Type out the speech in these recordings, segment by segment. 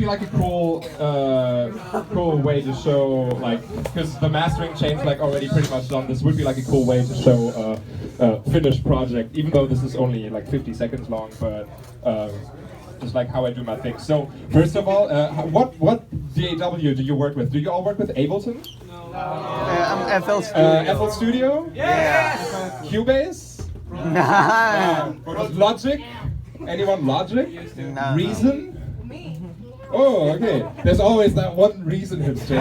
be like a cool way to show, like, because the mastering chain's like already pretty much done. This would be like a cool way to show a finished project, even though this is only like 50 seconds long, but just like how I do my thing. So first of all, what DAW do you work with? Do you all work with Ableton? I'm FL Studio. FL Studio? Yeah. Cubase? Logic? Anyone Logic? No. Reason? Oh, okay. There's always that one reason hipster.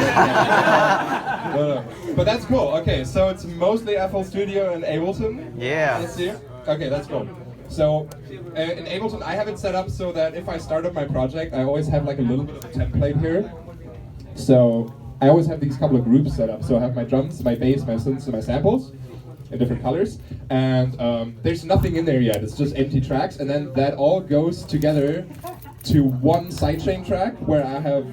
No. But that's cool. Okay, so it's mostly FL Studio and Ableton. Yeah. Let's see. Okay, that's cool. So in Ableton, I have it set up so that if I start up my project, I always have like a little bit of a template here. So I always have these couple of groups set up. So I have my drums, my bass, my synths, and my samples in different colors. And there's nothing in there yet. It's just empty tracks. And then that all goes together to one sidechain track where I have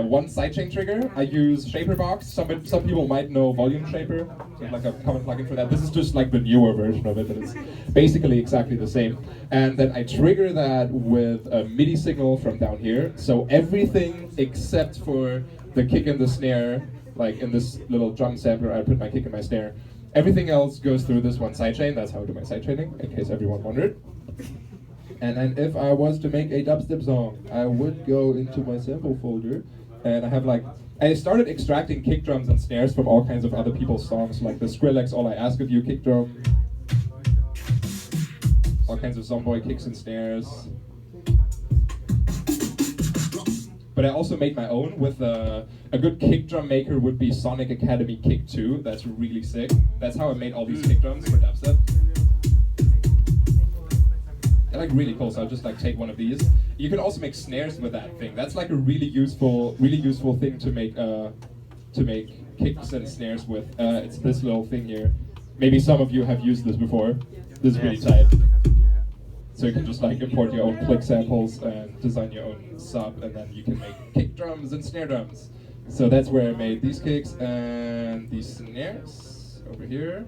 one sidechain trigger. I use Shaperbox. Some people might know Volume Shaper, so like a common plugin for that. This is just like the newer version of it, but it's basically exactly the same. And then I trigger that with a MIDI signal from down here. So everything except for the kick and the snare, like in this little drum sampler, I put my kick and my snare. Everything else goes through this one sidechain. That's how I do my sidechaining, in case everyone wondered. And then if I was to make a dubstep song, I would go into my sample folder, and I have like, I started extracting kick drums and snares from all kinds of other people's songs, like the Skrillex All I Ask of You kick drum, all kinds of Zomboy kicks and snares. But I also made my own with a good kick drum maker would be Sonic Academy Kick 2. That's really sick. That's how I made all these kick drums for dubstep. They're like really cool, so I'll just like take one of these. You can also make snares with that thing. That's like a really useful thing to make kicks and snares with. It's this little thing here. Maybe some of you have used this before. This is really tight. So you can just like import your own click samples and design your own sub, and then you can make kick drums and snare drums. So that's where I made these kicks and these snares over here.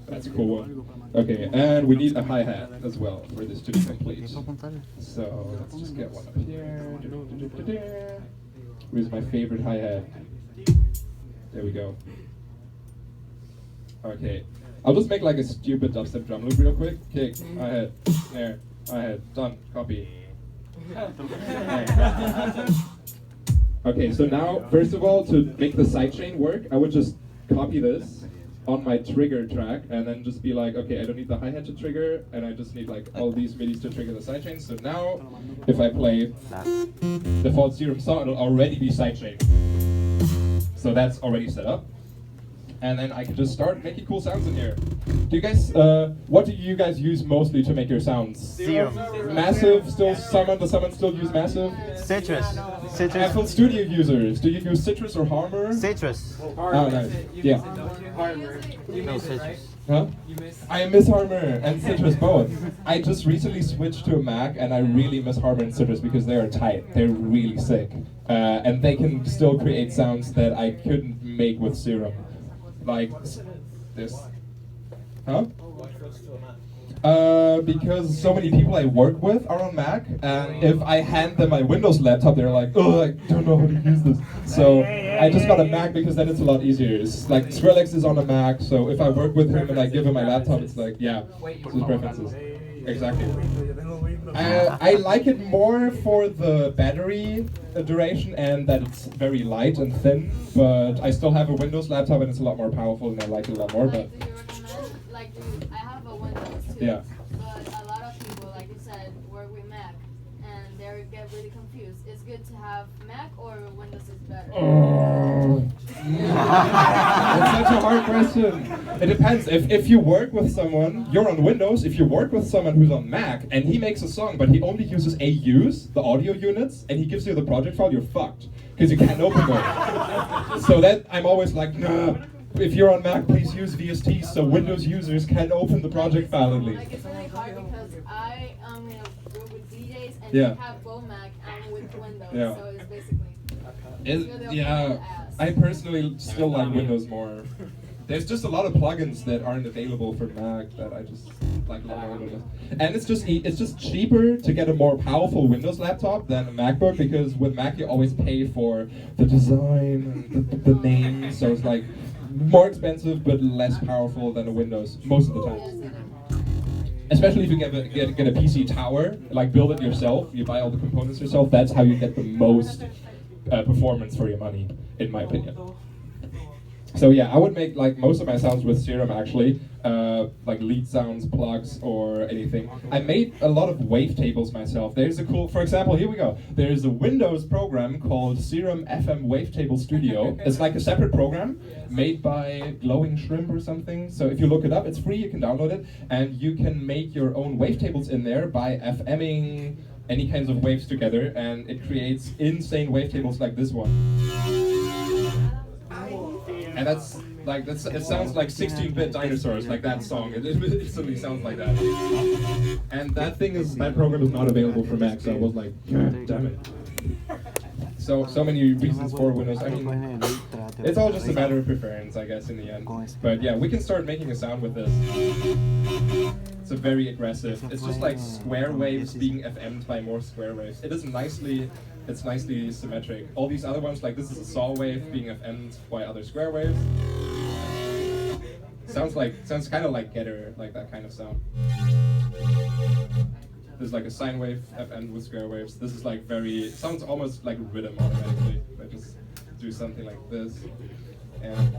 That's a cool one. Okay, and we need a hi-hat as well for this to be complete. So let's just get one up here. Where's my favorite hi-hat? There we go. Okay, I'll just make like a stupid dubstep drum loop real quick. Kick, hi-hat, snare, hi-hat, done, copy. Okay, so now, first of all, to make the sidechain work, I would just copy this on my trigger track and then just be like, okay, I don't need the hi-hat to trigger, and I just need like all these midis to trigger the sidechain. So now, if I play default Serum song, it'll already be sidechain. So that's already set up. And then I can just start making cool sounds in here. Do you guys, what do you guys use mostly to make your sounds? Serum. Massive, still Summon, does someone still use Massive? Citrus. FL Studio users, do you use Citrus or Harmor? Citrus. Oh, nice. Yeah. No Citrus. Huh? I miss Harmor and Citrus both. I just recently switched to a Mac, and I really miss Harmor and Citrus because they are tight. They're really sick. And they can still create sounds that I couldn't make with Serum. Like this. Huh? Because so many people I work with are on Mac, and if I hand them my Windows laptop, they're like, oh, I don't know how to use this. So I just got a Mac because then it's a lot easier. It's like Skrillex is on a Mac, so if I work with him and I give him my laptop, it's like, yeah, it's his preferences. Exactly. I like it more for the battery duration and that it's very light and thin, but I still have a Windows laptop and it's a lot more powerful and I like it a lot more. But like, I have a Windows too. Yeah. But a lot of people, like you said, work with Mac and they get really confused. Is good to have Mac or Windows is better? It's such a hard question. It depends. If you work with someone, you're on Windows. If you work with someone who's on Mac and he makes a song, but he only uses AUs, the audio units, and he gives you the project file, you're fucked because you can't open them. So that I'm always like, nah. If you're on Mac, please use VST so Windows users can open the project file at least. Like, it's really hard because I am in a group with DJs and Yeah. they have both Mac and with Windows, Yeah. so it's basically. Yeah, I personally still like Windows more. There's just a lot of plugins that aren't available for Mac that I just like lower Windows. And it's just cheaper to get a more powerful Windows laptop than a MacBook, because with Mac you always pay for the design and the name, so it's like more expensive but less powerful than a Windows most of the time. Especially if you get a PC tower, like build it yourself, you buy all the components yourself, that's how you get the most performance for your money, in my opinion. So yeah, I would make like most of my sounds with Serum actually, like lead sounds, plugs, or anything. I made a lot of wavetables myself. There's a cool, for example, here we go. There's a Windows program called Serum FM Wavetable Studio. It's like a separate program made by Glowing Shrimp or something. So if you look it up, it's free, you can download it, and you can make your own wavetables in there by FMing any kinds of waves together, and it creates insane wavetables like this one. And it sounds like 16-bit dinosaurs, like that song. It instantly sounds like that. And that program is not available for Mac, so I was like, God damn it. So many reasons for Windows. I mean, it's all just a matter of preference, I guess, in the end. But yeah, we can start making a sound with this. It's a very aggressive. It's just like square waves being FM'd by more square waves. It is it's nicely symmetric. All these other ones, like this is a saw wave being FM'd by other square waves. Sounds kind of like Getter, like that kind of sound. There's like a sine wave FM'd with square waves. This is like sounds almost like rhythm automatically. I just do something like this. And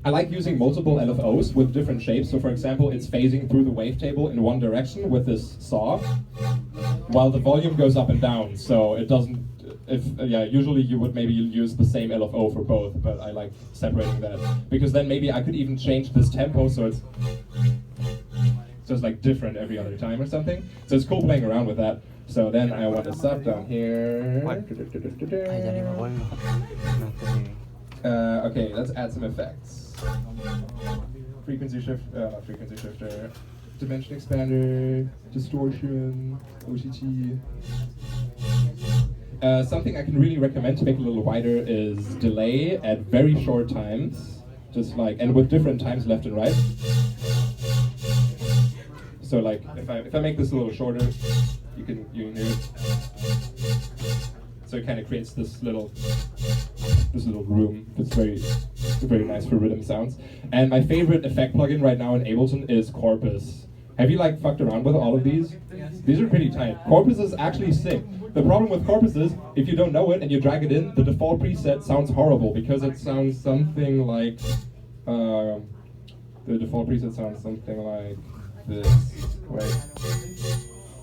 I like using multiple LFOs with different shapes. So for example, it's phasing through the wavetable in one direction with this saw, while the volume goes up and down. So it doesn't, usually you would maybe use the same LFO for both, but I like separating that. Because then maybe I could even change this tempo so it's like different every other time or something. So it's cool playing around with that. So then I want a sub down here. Okay, let's add some effects. Frequency shifter, dimension expander, distortion, OCT. Something I can really recommend to make it a little wider is delay at very short times, and with different times left and right. So like if I make this a little shorter, you can hear it. So it kind of creates this little room that's very nice for rhythm sounds. And my favorite effect plugin right now in Ableton is Corpus. Have you like fucked around with all of these? Yes. These are pretty tight. Corpus is actually sick. The problem with Corpus is if you don't know it and you drag it in, the default preset sounds horrible because it sounds something like the default preset sounds something like this, right?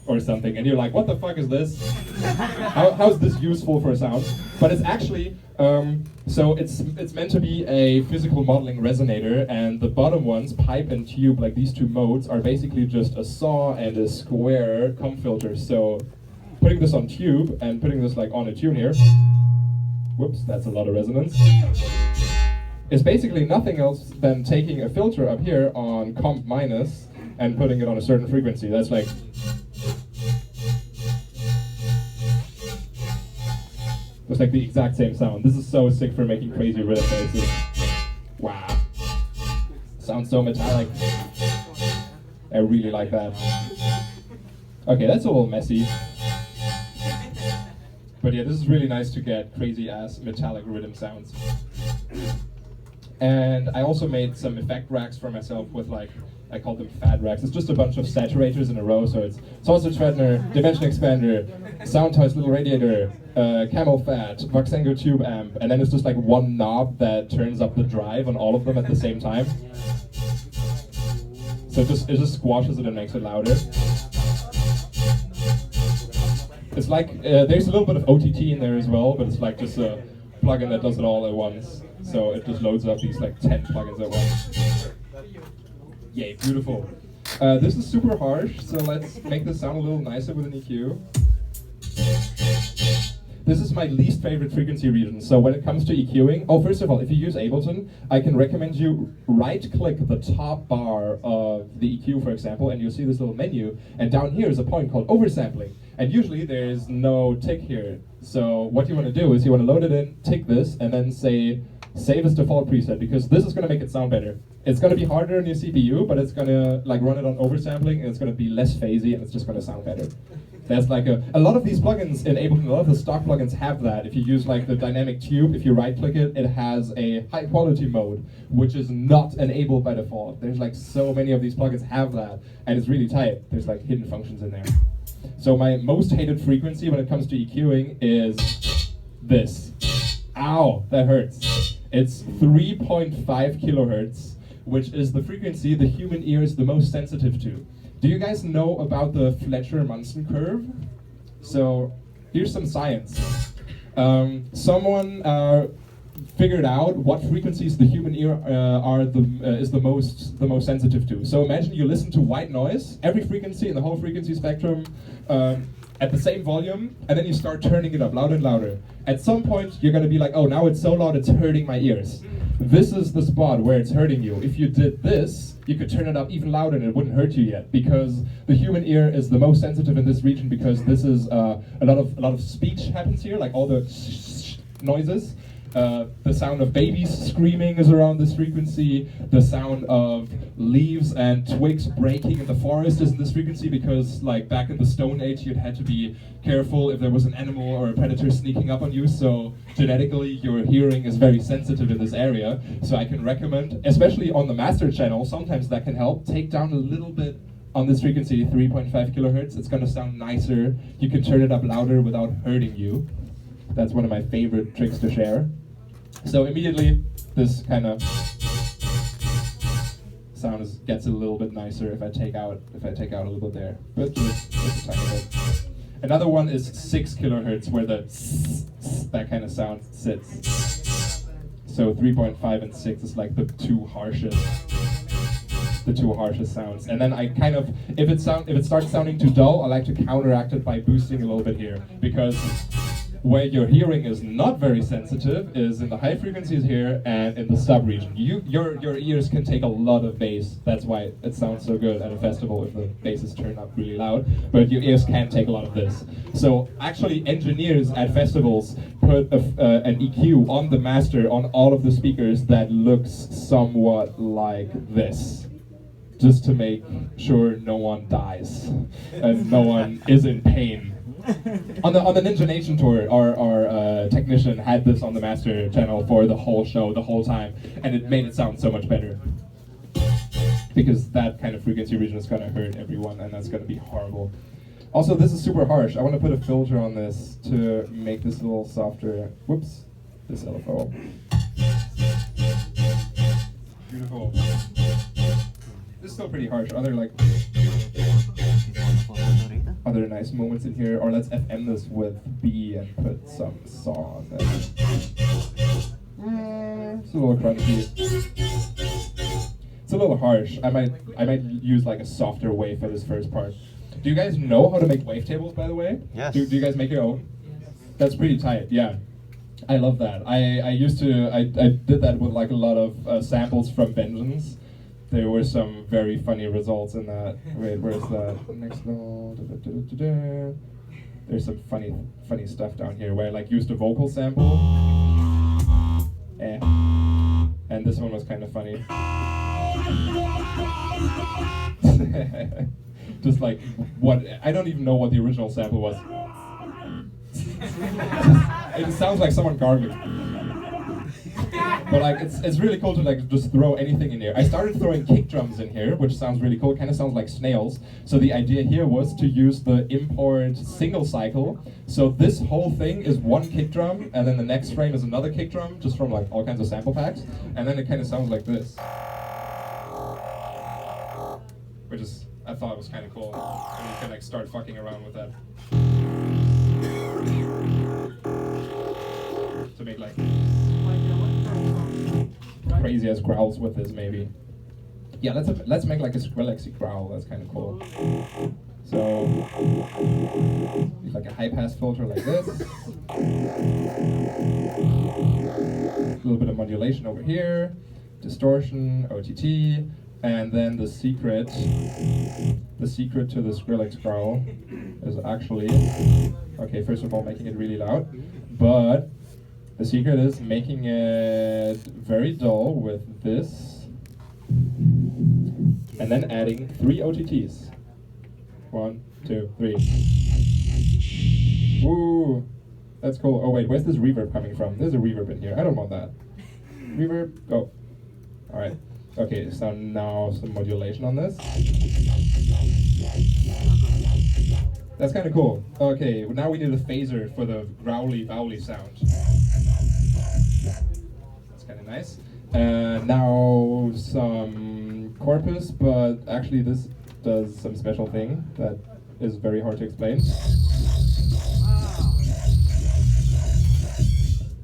Or something, and you're like, what the fuck is this? How is this useful for a sound? But it's actually, so it's meant to be a physical modeling resonator, and the bottom ones, pipe and tube, like these two modes, are basically just a saw and a square comp filter. So putting this on tube and putting this like on a tune here, whoops, that's a lot of resonance, is basically nothing else than taking a filter up here on comp minus and putting it on a certain frequency. That's like, it's like the exact same sound. This is so sick for making crazy rhythm basses. Wow. Sounds so metallic. I really like that. Okay, that's a little messy. But yeah, this is really nice to get crazy ass metallic rhythm sounds. And I also made some effect racks for myself with like, I call them fat racks. It's just a bunch of saturators in a row. So it's sausage fattener, dimension expander, sound toys, little radiator, camel fat, Voxengo tube amp, and then it's just like one knob that turns up the drive on all of them at the same time. So it just squashes it and makes it louder. It's like there's a little bit of OTT in there as well, but it's like just a plugin that does it all at once. So it just loads up these like 10 plugins at once. Yay, beautiful. This is super harsh, so let's make this sound a little nicer with an EQ. This is my least favorite frequency region. So when it comes to EQing, first of all, if you use Ableton, I can recommend you right-click the top bar of the EQ, for example, and you'll see this little menu. And down here is a point called oversampling. And usually there's no tick here. So what you want to do is you want to load it in, tick this, and then say save as default preset, because this is going to make it sound better. It's going to be harder on your CPU, but it's going to like run it on oversampling, and it's going to be less phasey, and it's just going to sound better. There's like a lot of these plugins enabled, a lot of the stock plugins have that. If you use like the dynamic tube, if you right click it, it has a high quality mode, which is not enabled by default. There's like so many of these plugins have that, and it's really tight. There's like hidden functions in there. So my most hated frequency when it comes to EQing is this. Ow, that hurts. It's 3.5 kilohertz, which is the frequency the human ear is the most sensitive to. Do you guys know about the Fletcher-Munson curve? So here's some science. Someone figured out what frequencies the human ear is the most sensitive to. So imagine you listen to white noise, every frequency in the whole frequency spectrum, at the same volume, and then you start turning it up louder and louder. At some point, you're going to be like, oh, now it's so loud it's hurting my ears. This is the spot where it's hurting you. If you did this, you could turn it up even louder and it wouldn't hurt you yet, because the human ear is the most sensitive in this region, because this is a lot of speech happens here, like all the noises. The sound of babies screaming is around this frequency. The sound of leaves and twigs breaking in the forest is in this frequency, because like back in the Stone Age you'd had to be careful if there was an animal or a predator sneaking up on you, so genetically your hearing is very sensitive in this area. So I can recommend, especially on the master channel, sometimes that can help, take down a little bit on this frequency, 3.5 kilohertz. It's going to sound nicer. You can turn it up louder without hurting you. That's one of my favorite tricks to share. So immediately, this kind of sound gets a little bit nicer if I take out a little bit there, but just a tiny bit. Another one is 6 kilohertz, where the that kind of sound sits. So 3.5 and 6 is like the two harshest sounds. And then I kind of, if it starts sounding too dull, I like to counteract it by boosting a little bit here, because where your hearing is not very sensitive is in the high frequencies here and in the sub-region. Your ears can take a lot of bass. That's why it sounds so good at a festival if the bass is turned up really loud. But your ears can take a lot of this. So actually engineers at festivals put an EQ on the master on all of the speakers that looks somewhat like this, just to make sure no one dies and no one is in pain. On the Ninja Nation tour, our technician had this on the master channel for the whole show, the whole time, and it made it sound so much better. Because that kind of frequency region is going to hurt everyone, and that's going to be horrible. Also, this is super harsh. I want to put a filter on this to make this a little softer. Whoops, this LFO. Beautiful. This is still pretty harsh. Other nice moments in here, or let's FM this with B and put some saw on there. It's a little crunchy. It's a little harsh. I might use like a softer wave for this first part. Do you guys know how to make wavetables, by the way? Yes. Do you guys make your own? That's pretty tight. Yeah. I love that. I did that with like a lot of samples from Vengeance. There were some very funny results in that. Wait, where's that? Next note. There's some funny stuff down here where I like used a vocal sample. And this one was kind of funny. Just like what, I don't even know what the original sample was. It sounds like someone gargling. But like it's really cool to like just throw anything in here. I started throwing kick drums in here, which sounds really cool. It kind of sounds like snails. So the idea here was to use the import single cycle. So this whole thing is one kick drum, and then the next frame is another kick drum, just from like all kinds of sample packs. And then it kind of sounds like this, which is, I thought it was kind of cool. And you can like start fucking around with that to make like crazy ass growls with this, maybe. Yeah, let's make like a Skrillexy growl. That's kind of cool. So, like a high pass filter like this. A little bit of modulation over here. Distortion, OTT. And then the secret to the Skrillex growl is actually, okay, first of all, making it really loud, but the secret is making it very dull with this, and then adding 3 OTTs. 1, 2, 3. Woo! That's cool. Oh wait, where's this reverb coming from? There's a reverb in here. I don't want that. Reverb, go. Alright. Okay, so now some modulation on this. That's kind of cool. Okay, now we need a phaser for the growly, vowly sound. That's kind of nice. Now some corpus, but actually this does some special thing that is very hard to explain.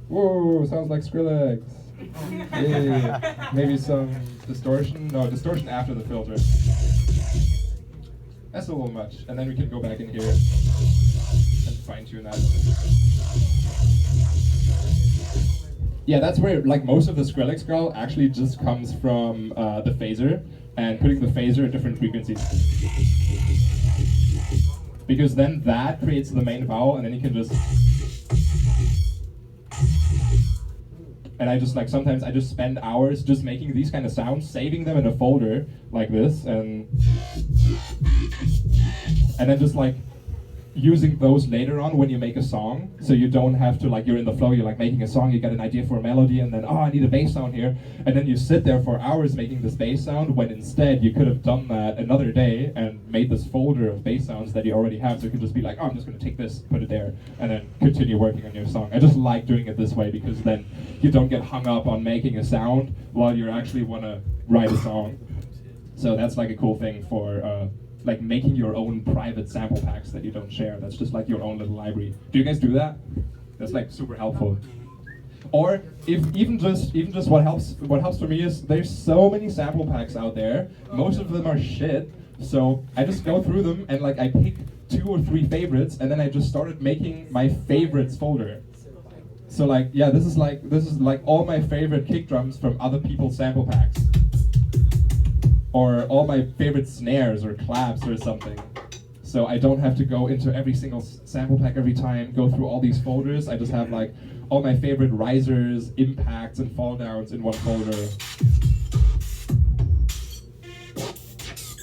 Whoa, sounds like Skrillex. Yeah. Maybe some distortion. No, distortion after the filter. That's a little much. And then we can go back in here and fine tune that. Yeah, that's where like most of the Skrillex growl actually just comes from the phaser and putting the phaser at different frequencies. Because then that creates the main vowel, and then you can just. And I just like sometimes I just spend hours just making these kind of sounds, saving them in a folder like this, and then just like using those later on when you make a song, so you don't have to like, you're in the flow, you're like making a song, you got an idea for a melody, and then, oh, I need a bass sound here, and then you sit there for hours making this bass sound, when instead you could have done that another day and made this folder of bass sounds that you already have, so you could just be like, oh, I'm just going to take this, put it there, and then continue working on your song. I just like doing it this way, because then you don't get hung up on making a sound while you actually want to write a song. So that's like a cool thing for like making your own private sample packs that you don't share. That's just like your own little library. Do you guys do that? That's like super helpful. Or if even just what helps for me is there's so many sample packs out there. Most of them are shit. So I just go through them and like I pick 2 or 3 favorites, and then I just started making my favorites folder. So like, yeah, this is like all my favorite kick drums from other people's sample packs. Or all my favorite snares or claps or something. So I don't have to go into every single sample pack every time, go through all these folders. I just have like all my favorite risers, impacts, and fall downs in one folder.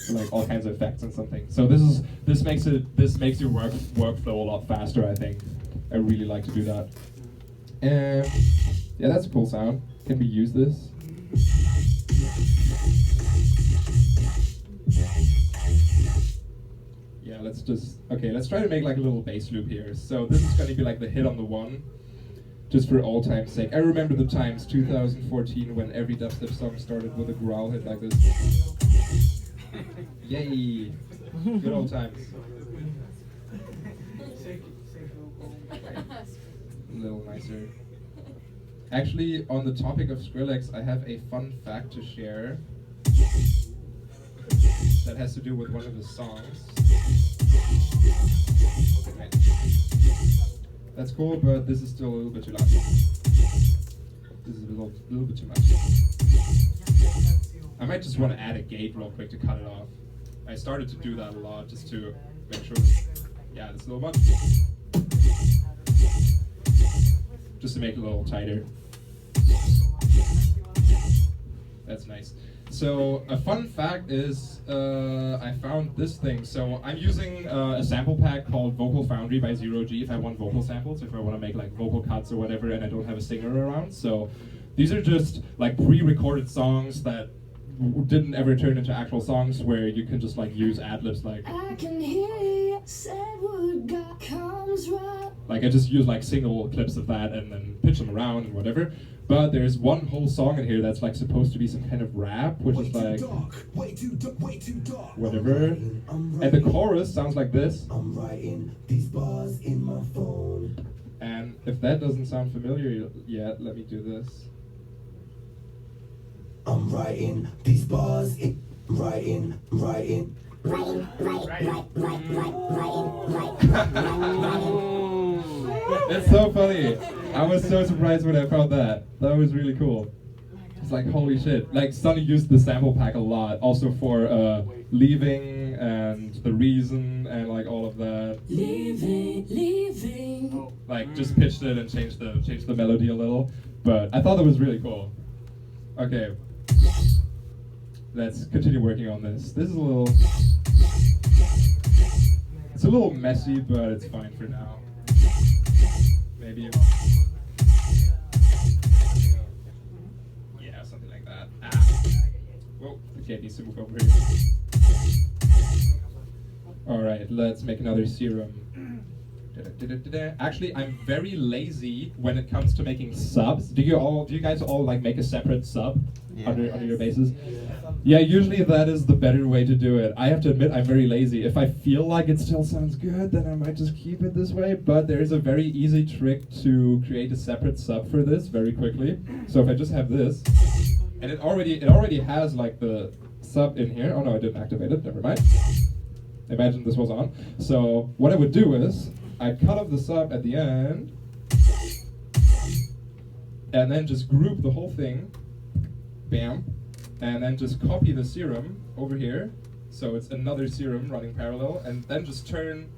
So like all kinds of effects and something. So this makes your workflow a lot faster, I think. I really like to do that. Yeah, that's a cool sound. Can we use this? Yeah, let's try to make like a little bass loop here. So this is going to be like the hit on the 1, just for old time's sake. I remember the times, 2014, when every dubstep song started with a growl hit like this. Yay! Good old times. A little nicer. Actually, on the topic of Skrillex, I have a fun fact to share that has to do with one of his songs. Okay. That's cool, but this is still a little bit too loud. This is a little bit too much. I might just want to add a gate real quick to cut it off. I started to do that a lot just to make sure. Yeah, it's a little much. Just to make it a little tighter. That's nice. So a fun fact is I found this thing. So I'm using a sample pack called Vocal Foundry by Zero G if I want vocal samples, if I want to make like vocal cuts or whatever and I don't have a singer around. So these are just like pre-recorded songs that didn't ever turn into actual songs where you can just like use ad-libs like I can hear you said what God comes right. Like I just use like single clips of that and then pitch them around and whatever. But there's one whole song in here that's like supposed to be some kind of rap, which is like whatever. And the chorus sounds like this. I'm writing these bars in my phone. And if that doesn't sound familiar yet, let me do this. I'm writing these bars in writing. It's so funny. I was so surprised when I found that. That was really cool. like, holy shit. Like, Sonny used the sample pack a lot, also for leaving and the reason and like all of that. Leaving. Like, just pitched it and changed the melody a little. But I thought that was really cool. Okay. Let's continue working on this. This is it's a little messy, but it's fine for now. Maybe. Yeah, something like that. Whoa, the cat needs to move over here. Alright, let's make another serum. Actually, I'm very lazy when it comes to making subs. Do you guys all like make a separate sub under your basses? Yeah, usually that is the better way to do it. I have to admit, I'm very lazy. If I feel like it still sounds good, then I might just keep it this way. But there is a very easy trick to create a separate sub for this very quickly. So if I just have this, and it already has like the sub in here. Oh no, I didn't activate it. Never mind. Imagine this was on. So what I would do is I cut off the sub at the end, and then just group the whole thing. Bam. And then just copy the serum over here, so it's another serum running parallel, and then just turn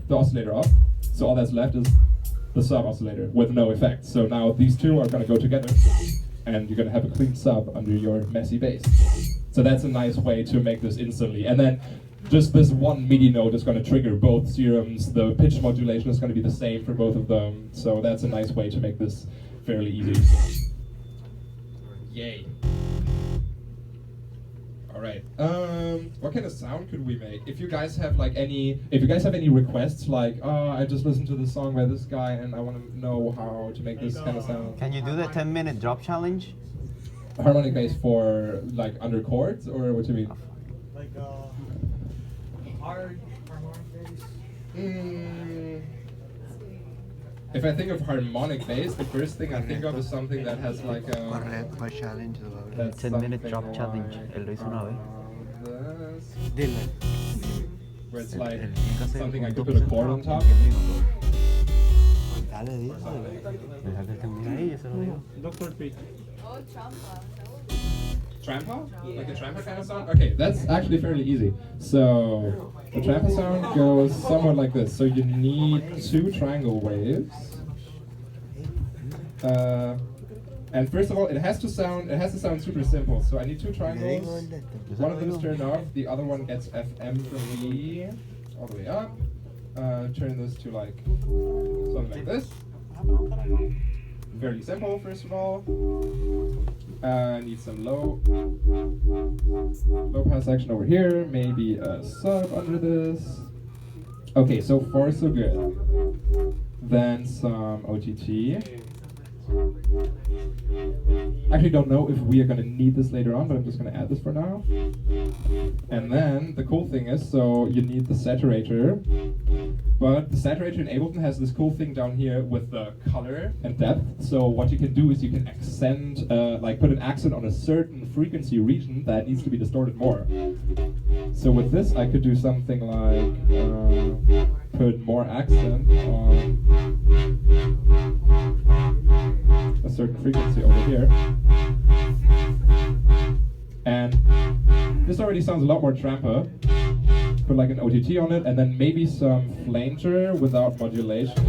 the oscillator off. So all that's left is the sub oscillator with no effect. So now these two are going to go together, and you're going to have a clean sub under your messy bass. So that's a nice way to make this instantly. And then just this one MIDI note is going to trigger both serums. The pitch modulation is going to be the same for both of them. So that's a nice way to make this fairly easy. Yay. All right. What kind of sound could we make? If you guys have any requests, like, oh, I just listened to this song by this guy and I want to know how to make this kind of sound. Can you do the 10-minute drop challenge? Harmonic bass for like under chords, or what do you mean? Like hard harmonic bass. If I think of harmonic bass, the first thing I think of is something that has like a... challenge. 10-minute drop challenge. Él lo hizo una vez. Dile. Where it's like something I could put a chord on top. Dale, dile. Deja que termine ahí, yo se lo digo. Dr. Pete. Oh, trampa. Trampa? Like a trampa kind of sound? Okay, that's actually fairly easy. So, the trampa sound goes somewhat like this. So you need 2 triangle waves. And first of all, it has to sound super simple. So I need 2 triangles. One of them is turned off, the other one gets FM from me all the way up. Turn this to like something like this. Very simple, first of all. Need some low pass section over here, maybe a sub under this. Okay, so far so good. Then some OTT. Actually don't know if we are going to need this later on, but I'm just going to add this for now. And then the cool thing is, so you need the saturator, but the saturator in Ableton has this cool thing down here with the color and depth. So what you can do is you can accent, like put an accent on a certain frequency region that needs to be distorted more. So with this I could do something like put more accent on a certain frequency over here. And this already sounds a lot more trampa. Put like an OTT on it, and then maybe some flanger without modulation.